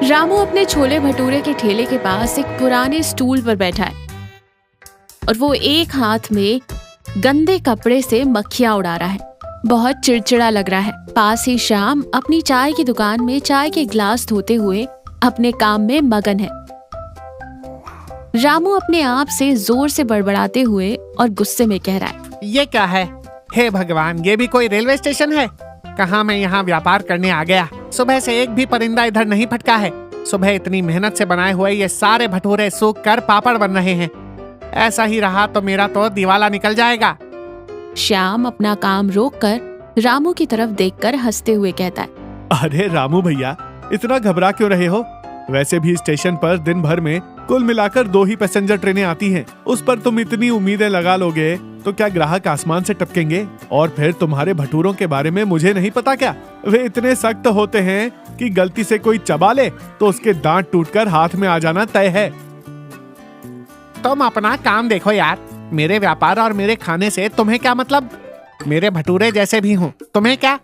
रामू अपने छोले भटूरे के ठेले के पास एक पुराने स्टूल पर बैठा है और वो एक हाथ में गंदे कपड़े से मक्खियां उड़ा रहा है। बहुत चिड़चिड़ा लग रहा है। पास ही श्याम अपनी चाय की दुकान में चाय के ग्लास धोते हुए अपने काम में मगन है। रामू अपने आप से जोर से बड़बड़ाते हुए और गुस्से में कह रहा है, ये क्या है? हे भगवान, ये भी कोई रेलवे स्टेशन है? कहाँ मैं यहाँ व्यापार करने आ गया? सुबह से एक भी परिंदा इधर नहीं फटका है। सुबह इतनी मेहनत से बनाए हुए ये सारे भटूरे सूख कर पापड़ बन रहे हैं। ऐसा ही रहा तो मेरा तो दिवाला निकल जाएगा। श्याम अपना काम रोककर रामू की तरफ देखकर हंसते हुए कहता है, अरे रामू भैया, इतना घबरा क्यों रहे हो? वैसे भी स्टेशन पर दिन भर में कुल मिलाकर 2 ही पैसेंजर ट्रेनें आती हैं। उस पर तुम इतनी उम्मीदें लगा लोगे तो क्या ग्राहक आसमान से टपकेंगे? और फिर तुम्हारे भटूरों के बारे में मुझे नहीं पता क्या? वे इतने सख्त होते हैं कि गलती से कोई चबा ले तो उसके दांत टूटकर हाथ में आ जाना तय है। तुम अपना काम देखो यार, मेरे व्यापार और मेरे खाने से तुम्हें क्या मतलब? मेरे भटूरे जैसे भी हूँ, तुम्हें क्या?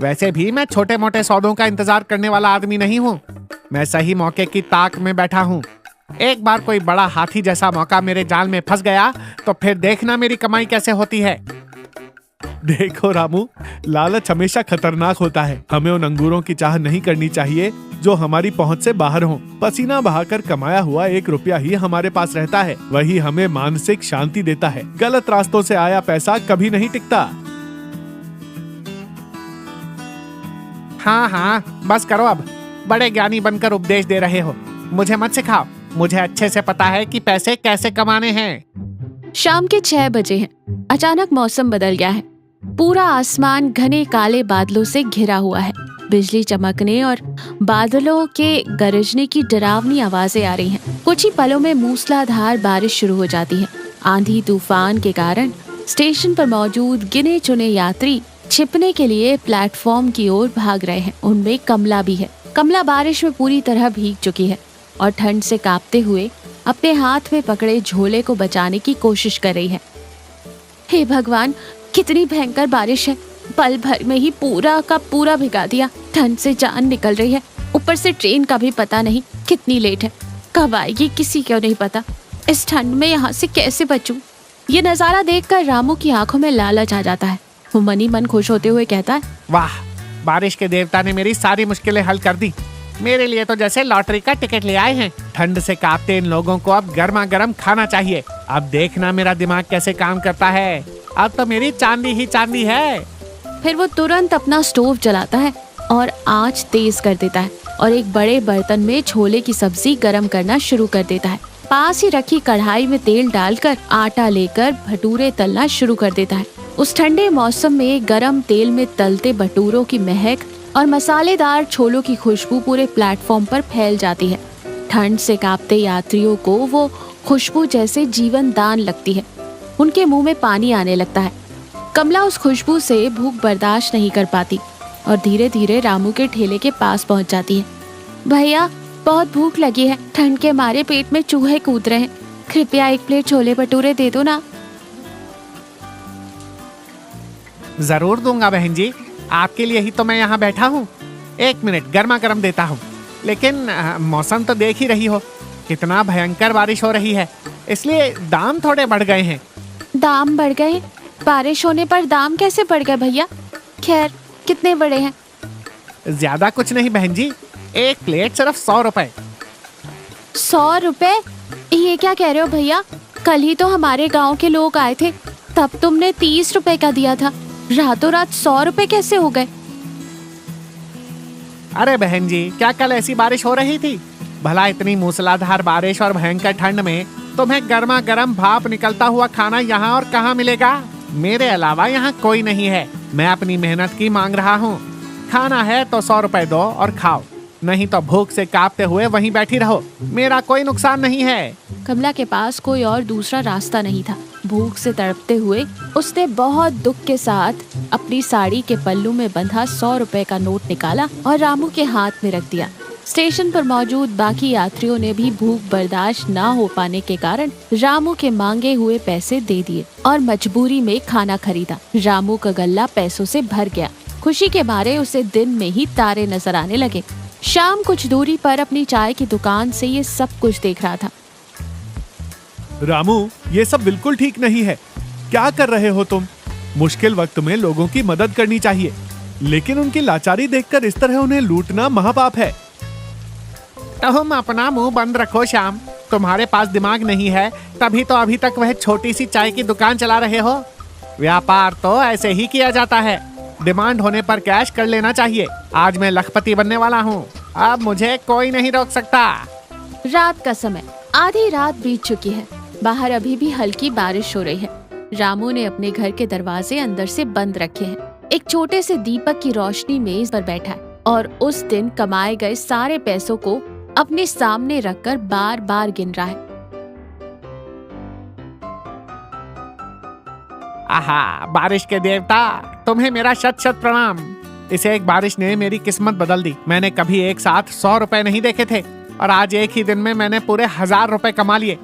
वैसे भी मैं छोटे मोटे सौदों का इंतजार करने वाला आदमी नहीं हूँ। मैं सही मौके की ताक में बैठा हूँ। एक बार कोई बड़ा हाथी जैसा मौका मेरे जाल में फंस गया तो फिर देखना मेरी कमाई कैसे होती है। देखो रामू, लालच हमेशा खतरनाक होता है। हमें उन अंगूरों की चाह नहीं करनी चाहिए जो हमारी पहुंच से बाहर हो। पसीना बहाकर कमाया हुआ 1 रुपया ही हमारे पास रहता है, वही हमें मानसिक शांति देता है। गलत रास्तों से आया पैसा कभी नहीं टिकता। हाँ हाँ, बस करो अब। बड़े ज्ञानी बनकर उपदेश दे रहे हो, मुझे मत सिखाओ। मुझे अच्छे से पता है कि पैसे कैसे कमाने हैं। शाम के 6 बजे हैं। अचानक मौसम बदल गया है। पूरा आसमान घने काले बादलों से घिरा हुआ है। बिजली चमकने और बादलों के गरजने की डरावनी आवाजें आ रही हैं। कुछ ही पलों में मूसलाधार बारिश शुरू हो जाती है। आंधी तूफान के कारण स्टेशन पर मौजूद गिने चुने यात्री छिपने के लिए प्लेटफॉर्म की ओर भाग रहे हैं। उनमें कमला भी है। कमला बारिश में पूरी तरह भीग चुकी है और ठंड से कांपते हुए अपने हाथ में पकड़े झोले को बचाने की कोशिश कर रही है। हे भगवान, कितनी भयंकर बारिश है। पल भर में ही पूरा का पूरा भिगा दिया। ठंड से जान निकल रही है। ऊपर से ट्रेन का भी पता नहीं कितनी लेट है, कब आएगी किसी को नहीं पता। इस ठंड में यहाँ से कैसे बचूं? ये नजारा देखकर रामू की आंखों में लालच आ जाता है। वो मनी मन खुश होते हुए कहता है, वाह, बारिश के देवता ने मेरी सारी मुश्किलें हल कर दी। मेरे लिए तो जैसे लॉटरी का टिकट ले आए हैं। ठंड से कांपते इन लोगों को अब गर्मा गर्म खाना चाहिए। अब देखना मेरा दिमाग कैसे काम करता है। अब तो मेरी चांदी ही चांदी है। फिर वो तुरंत अपना स्टोव जलाता है और आंच तेज कर देता है और एक बड़े बर्तन में छोले की सब्जी गरम करना शुरू कर देता है। पास ही रखी कढ़ाई में तेल डालकर आटा लेकर भटूरे तलना शुरू कर देता है। उस ठंडे मौसम में गरम तेल में तलते भटूरों की महक और मसालेदार छोलों की खुशबू पूरे प्लेटफॉर्म पर फैल जाती है। ठंड से कांपते यात्रियों को वो खुशबू जैसे जीवन दान लगती है। उनके मुंह में पानी आने लगता है। कमला उस खुशबू से भूख बर्दाश्त नहीं कर पाती और धीरे धीरे रामू के ठेले के पास पहुंच जाती है। भैया, बहुत भूख लगी है। ठंड के मारे पेट में चूहे कूद रहे हैं। कृपया 1 प्लेट छोले भटूरे दे दो ना। जरूर दूंगा बहन जी, आपके लिए ही तो मैं यहाँ बैठा हूँ। 1 मिनट, गर्मा गर्म देता हूँ। लेकिन मौसम तो देख ही रही हो, कितना भयंकर बारिश हो रही है, इसलिए दाम थोड़े बढ़ गए हैं। दाम बढ़ गए? बारिश होने पर दाम कैसे बढ़ गए भैया? खैर, कितने बड़े हैं? ज्यादा कुछ नहीं बहन जी, 1 प्लेट सिर्फ 100 रुपए। 100 रुपए? ये क्या कह रहे हो भैया? कल ही तो हमारे गांव के लोग आए थे, तब तुमने 30 रुपए का दिया था। रातों रात 100 रुपए कैसे हो गए? अरे बहन जी, क्या कल ऐसी बारिश हो रही थी? भला इतनी मूसलाधार बारिश और भयंकर ठंड में तुम्हें गर्मा गर्म भाप निकलता हुआ खाना यहाँ और कहाँ मिलेगा? मेरे अलावा यहाँ कोई नहीं है। मैं अपनी मेहनत की मांग रहा हूँ। खाना है तो 100 रुपए दो और खाओ, नहीं तो भूख से कांपते हुए वहीं बैठी रहो। मेरा कोई नुकसान नहीं है। कमला के पास कोई और दूसरा रास्ता नहीं था। भूख से तड़पते हुए उसने बहुत दुख के साथ अपनी साड़ी के पल्लू में बंधा 100 रुपए का नोट निकाला और रामू के हाथ में रख दिया। स्टेशन पर मौजूद बाकी यात्रियों ने भी भूख बर्दाश्त ना हो पाने के कारण रामू के मांगे हुए पैसे दे दिए और मजबूरी में खाना खरीदा। रामू का गल्ला पैसों से भर गया। खुशी के मारे उसे दिन में ही तारे नजर आने लगे। श्याम कुछ दूरी पर अपनी चाय की दुकान से ये सब कुछ देख रहा था। रामू, ये सब बिल्कुल ठीक नहीं है। क्या कर रहे हो तुम? मुश्किल वक्त में लोगों की मदद करनी चाहिए, लेकिन उनकी लाचारी देखकर इस तरह उन्हें लूटना महापाप है। तुम अपना मुंह बंद रखो श्याम। तुम्हारे पास दिमाग नहीं है, तभी तो अभी तक वह छोटी सी चाय की दुकान चला रहे हो। व्यापार तो ऐसे ही किया जाता है, डिमांड होने पर कैश कर लेना चाहिए। आज मैं लखपति बनने वाला हूँ, अब मुझे कोई नहीं रोक सकता। रात का समय, आधी रात बीत चुकी है। बाहर अभी भी हल्की बारिश हो रही है। रामू ने अपने घर के दरवाजे अंदर से बंद रखे हैं। एक छोटे से दीपक की रोशनी मेज पर बैठा है और उस दिन कमाए गए सारे पैसों को अपने सामने रखकर बार बार गिन रहा है। आहा, बारिश के देवता, तुम्हें मेरा शत शत प्रणाम। इस एक बारिश ने मेरी किस्मत बदल दी। मैंने कभी एक साथ 100 रुपए नहीं देखे थे और आज एक ही दिन में मैंने पूरे 1000 रुपए कमा लिए।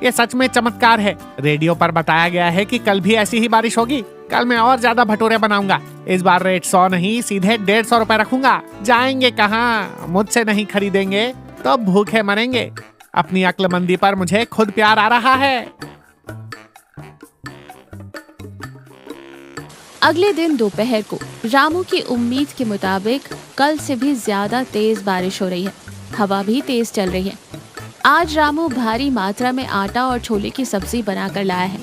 ये सच में चमत्कार है। रेडियो पर बताया गया है कि कल भी ऐसी ही बारिश होगी। कल मैं और ज्यादा भटूरे बनाऊंगा। इस बार रेट 100 नहीं, सीधे 150 रुपए रखूंगा। जाएंगे कहाँ? मुझसे नहीं खरीदेंगे तो भूखे मरेंगे। अपनी अक्लमंदी पर मुझे खुद प्यार आ रहा है। अगले दिन दोपहर को रामू की उम्मीद के मुताबिक कल से भी ज्यादा तेज बारिश हो रही है। हवा भी तेज चल रही है। आज रामू भारी मात्रा में आटा और छोले की सब्जी बनाकर लाया है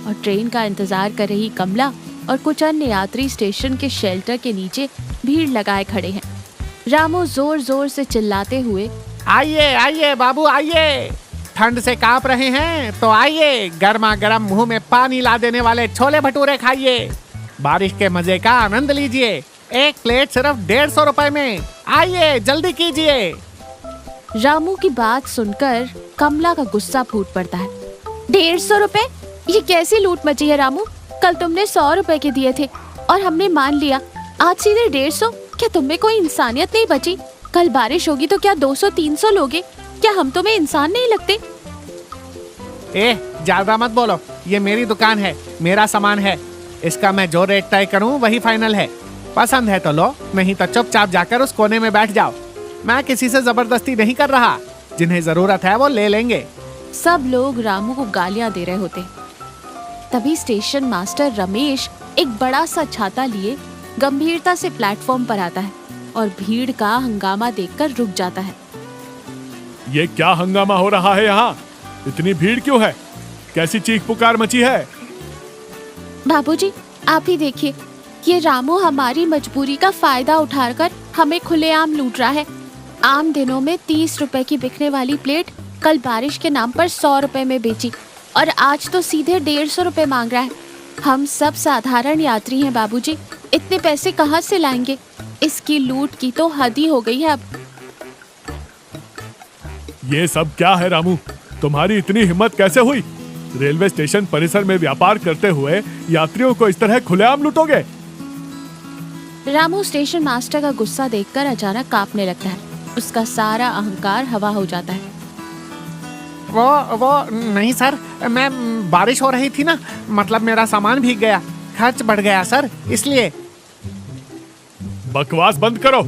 और ट्रेन का इंतजार कर रही कमला और कुछ अन्य यात्री स्टेशन के शेल्टर के नीचे भीड़ लगाए खड़े हैं। रामू जोर जोर से चिल्लाते हुए, आइए आइए बाबू आइए, ठंड से कांप रहे हैं तो आइए, गर्मा गर्म मुंह में पानी ला देने वाले छोले भटूरे खाइए। बारिश के मजे का आनंद लीजिए। एक प्लेट सिर्फ 150 रुपए में। आइए जल्दी कीजिए। रामू की बात सुनकर कमला का गुस्सा फूट पड़ता है। 150 रुपए? ये कैसी लूट मची है रामू? कल तुमने 100 रुपए के दिए थे और हमने मान लिया, आज सीधे 150? क्या तुममें कोई इंसानियत नहीं बची? कल बारिश होगी तो क्या 200-300 लोगे? क्या हम तुम्हें इंसान नहीं लगते? ज्यादा मत बोलो। ये मेरी दुकान है, मेरा सामान है। इसका मैं जो रेट तय करूं वही फाइनल है। पसंद है तो लो, नहीं तो चुपचाप जाकर उस कोने में बैठ जाओ। मैं किसी से जबरदस्ती नहीं कर रहा। जिन्हें जरूरत है वो ले लेंगे। सब लोग रामू को गालियां दे रहे होते। तभी स्टेशन मास्टर रमेश एक बड़ा सा छाता लिए गंभीरता से प्लेटफॉर्म पर आता है और भीड़ का हंगामा देखकर रुक जाता है। ये क्या हंगामा हो रहा है यहाँ? इतनी भीड़ क्यों है? कैसी चीख पुकार मची है? बाबूजी, आप ही देखिए, ये रामू हमारी मजबूरी का फायदा उठाकर हमें खुलेआम लूट रहा है। आम दिनों में 30 रुपए की बिकने वाली प्लेट कल बारिश के नाम पर 100 रुपए में बेची और आज तो सीधे 150 रुपए मांग रहा है। हम सब साधारण यात्री हैं बाबूजी, इतने पैसे कहाँ से लाएंगे? इसकी लूट की तो हद ही हो गई है अब। ये सब क्या है रामू? तुम्हारी इतनी हिम्मत कैसे हुई? रेलवे स्टेशन परिसर में व्यापार करते हुए यात्रियों को इस तरह खुलेआम लूटोगे? रामू स्टेशन मास्टर का गुस्सा देखकर अचानक कांपने लगता है। उसका सारा अहंकार हवा हो जाता है। वो नहीं सर, मैं बारिश हो रही थी ना, मतलब मेरा सामान भीग गया, खर्च बढ़ गया सर, इसलिए। बकवास बंद करो,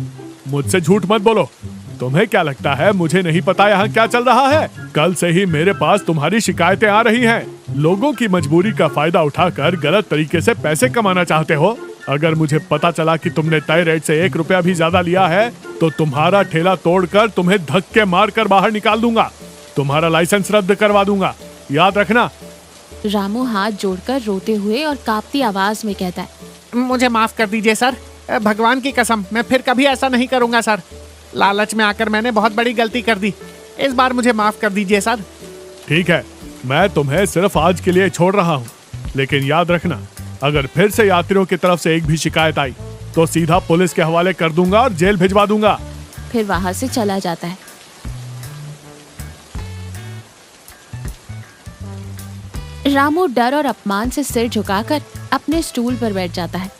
मुझसे झूठ मत बोलो। तुम्हें क्या लगता है मुझे नहीं पता यहाँ क्या चल रहा है? कल से ही मेरे पास तुम्हारी शिकायतें आ रही हैं। लोगों की मजबूरी का फायदा उठाकर गलत तरीके से पैसे कमाना चाहते हो। अगर मुझे पता चला कि तुमने तय रेट से 1 रुपया भी ज्यादा लिया है तो तुम्हारा ठेला तोड़कर तुम्हें धक्के मारकर बाहर निकाल दूंगा। तुम्हारा लाइसेंस रद्द करवा दूंगा, याद रखना। रामू हाथ जोड़कर रोते हुए और कांपती आवाज में कहता है, मुझे माफ कर दीजिए सर, भगवान की कसम मैं फिर कभी ऐसा नहीं करूंगा सर। लालच में आकर मैंने बहुत बड़ी गलती कर दी। इस बार मुझे माफ कर दीजिए सर। ठीक है, मैं तुम्हें सिर्फ आज के लिए छोड़ रहा हूँ, लेकिन याद रखना, अगर फिर से यात्रियों की तरफ से एक भी शिकायत आई तो सीधा पुलिस के हवाले कर दूंगा और जेल भिजवा दूंगा। फिर वहां से चला जाता है। रामू डर और अपमान से सिर झुकाकर अपने स्टूल पर बैठ जाता है।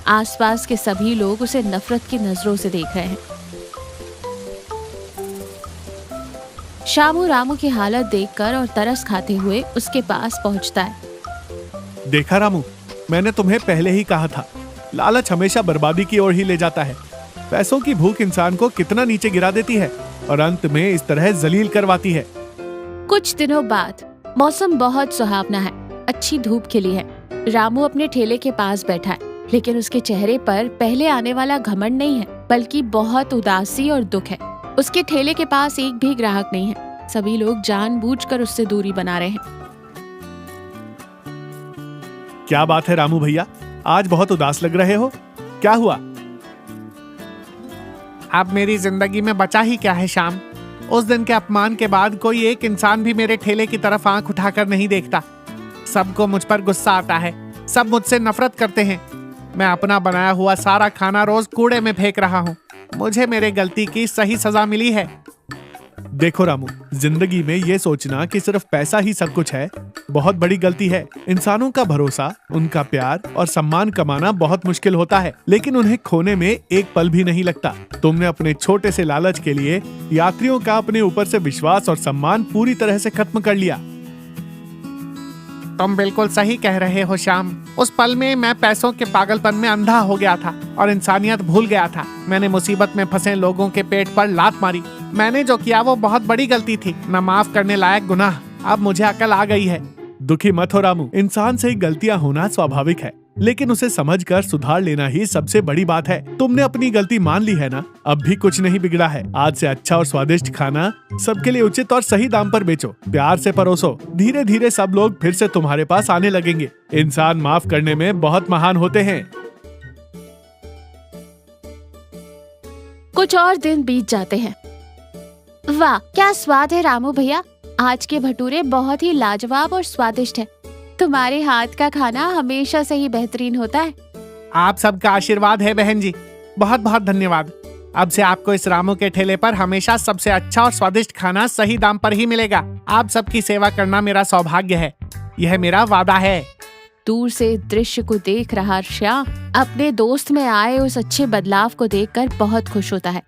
आसपास के सभी लोग उसे नफरत की नजरों से देख रहे हैं। शामू रामू की हालत देखकर और तरस खाते हुए उसके पास पहुंचता है। देखा रामू, मैंने तुम्हें पहले ही कहा था, लालच हमेशा बर्बादी की ओर ही ले जाता है। पैसों की भूख इंसान को कितना नीचे गिरा देती है और अंत में इस तरह जलील करवाती है। कुछ दिनों बाद मौसम बहुत सुहावना है, अच्छी धूप खिली है। रामू अपने ठेले के पास बैठा है, लेकिन उसके चेहरे पर पहले आने वाला घमंड नहीं है, बल्कि बहुत उदासी और दुख है। उसके ठेले के पास एक भी ग्राहक नहीं है। सभी लोग जानबूझकर उससे दूरी बना रहे हैं। क्या बात है रामू भैया, आज बहुत उदास लग रहे हो, क्या हुआ? अब मेरी जिंदगी में बचा ही क्या है श्याम। उस दिन के अपमान के बाद कोई एक इंसान भी मेरे ठेले की तरफ आंख उठाकर नहीं देखता। सबको मुझ पर गुस्सा आता है, सब मुझसे नफरत करते हैं। मैं अपना बनाया हुआ सारा खाना रोज कूड़े में फेंक रहा हूँ। मुझे मेरे गलती की सही सजा मिली है। देखो रामू, जिंदगी में ये सोचना कि सिर्फ पैसा ही सब कुछ है बहुत बड़ी गलती है। इंसानों का भरोसा, उनका प्यार और सम्मान कमाना बहुत मुश्किल होता है, लेकिन उन्हें खोने में एक पल भी नहीं लगता। तुमने अपने छोटे से लालच के लिए यात्रियों का अपने ऊपर से विश्वास और सम्मान पूरी तरह से खत्म कर लिया। तुम बिल्कुल सही कह रहे हो श्याम। उस पल में मैं पैसों के पागलपन में अंधा हो गया था और इंसानियत भूल गया था। मैंने मुसीबत में फंसे लोगों के पेट पर लात मारी। मैंने जो किया वो बहुत बड़ी गलती थी, न माफ करने लायक गुनाह। अब मुझे अकल आ गई है। दुखी मत हो रामू, इंसान से गलतियां होना स्वाभाविक है, लेकिन उसे समझकर सुधार लेना ही सबसे बड़ी बात है। तुमने अपनी गलती मान ली है ना, अब भी कुछ नहीं बिगड़ा है। आज से अच्छा और स्वादिष्ट खाना सबके लिए उचित और सही दाम पर बेचो, प्यार से परोसो। धीरे धीरे सब लोग फिर से तुम्हारे पास आने लगेंगे। इंसान माफ करने में बहुत महान होते हैं। कुछ और दिन बीत जाते हैं। वाह, क्या स्वाद है रामू भैया, आज के भटूरे बहुत ही लाजवाब और स्वादिष्ट है। तुम्हारे हाथ का खाना हमेशा से ही बेहतरीन होता है। आप सबका आशीर्वाद है बहन जी, बहुत बहुत धन्यवाद। अब से आपको इस रामू के ठेले पर हमेशा सबसे अच्छा और स्वादिष्ट खाना सही दाम पर ही मिलेगा। आप सबकी सेवा करना मेरा सौभाग्य है, यह मेरा वादा है। दूर से दृश्य को देख रहा श्याम अपने दोस्त में आए उस अच्छे बदलाव को देखकर बहुत खुश होता है।